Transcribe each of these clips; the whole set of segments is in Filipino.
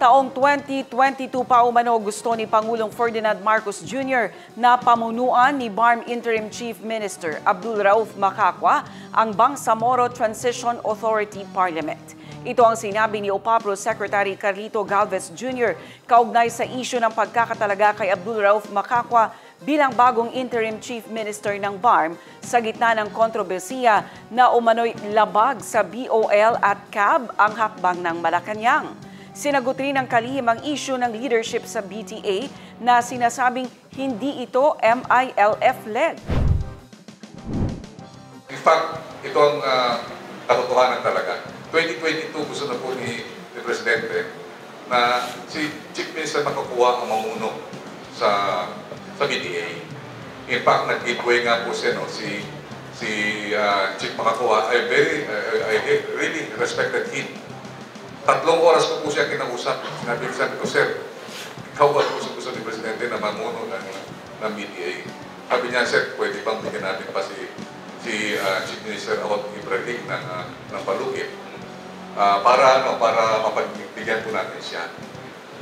Taong 2022 pa umano gusto ni Pangulong Ferdinand Marcos Jr. na pamunuan ni BARM Interim Chief Minister Abdul Rauf Macacua ang Bangsamoro Transition Authority Parliament. Ito ang sinabi ni OPAPRO Secretary Carlito Galvez Jr. kaugnay sa isyu ng pagkakatalaga kay Abdul Rauf Macacua bilang bagong Interim Chief Minister ng BARM sa gitna ng kontrobersiya na umano'y labag sa BOL at CAB ang hakbang ng Malacanang. Sinagot rin ng kalihim ang isyu ng leadership sa BTA na sinasabing hindi ito MILF-led. In fact, ito ang katotohanan talaga. 2022 gusto na po ni Presidente na si Chief Minister Macacua ang mamuno sa BTA. In fact, nag-giveaway nga po siya, si Chief Macacua. I really respected him. 3 oras ko po siya kinausap. Sabi ko, sir, ikaw ba gusto ni Presidente na mamuno ng BTA? Sabi niya, sir, pwede bang bigyan natin pa si Chief Minister Ahod Ibrahim ng palugit para mapagbigyan po natin siya.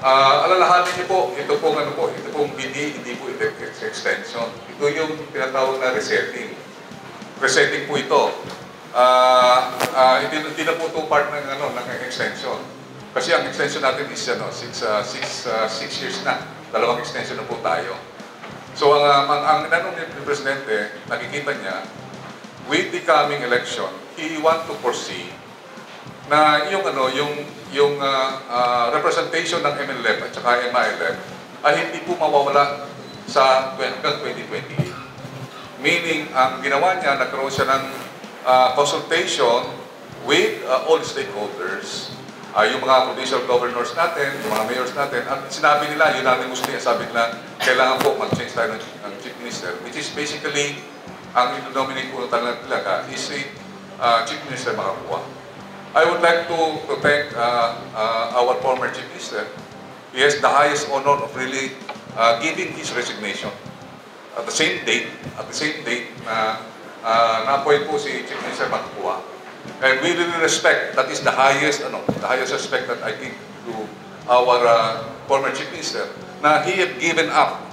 Alalahanin niyo po, ito pong BTA, hindi po extension. Ito yung tinatawag na resetting. Resetting po ito. Hindi na po ito part ng extension. Kasi ang extension natin is 6 years na. 2 extension na po tayo. So ang nanong ni Presidente, nakikita niya, with the coming election, he want to foresee na yung representation ng MLF at saka MILF ay hindi po mawawala sa hanggang 2028. Meaning, ang ginawa niya, nagkaroon siya ng consultation with all stakeholders, yung mga provincial governors natin, yung mga mayors natin, at sinabi nila, unanimously, sabi nila, kailangan po mag-change tayo ng Chief Minister, which is basically, ang inonominate po talaga is si Chief Minister Macacua. I would like to thank our former Chief Minister. He has the highest honor of really giving his resignation at the same date na-appoint po si Chief Minister Macacua. And we really respect, that is the highest respect that I think to our former Chief Minister, na he had given up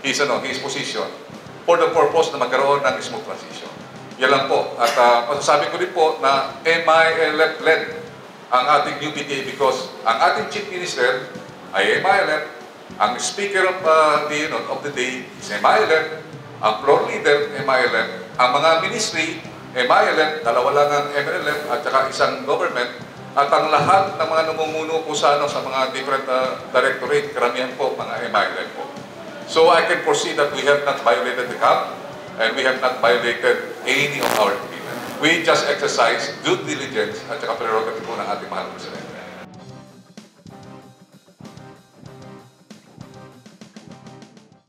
his position for the purpose na magkaroon ng smooth transition. Yan lang po. At masasabi ko rin po na MILF-led ang ating new BTA because ang ating Chief Minister ay MILF, ang Speaker of the Day is MILF, ang floor leader MILF, ang mga ministry MILF, 2 lang ang MLF at saka isang government, at ang lahat ng mga namumuno po sa mga different directorate, karamihan po mga MILF po. So I can foresee that we have not violated the CAB and we have not violated any of our agreement. We just exercise due diligence at saka prerogative po ng ating mahal Presidente.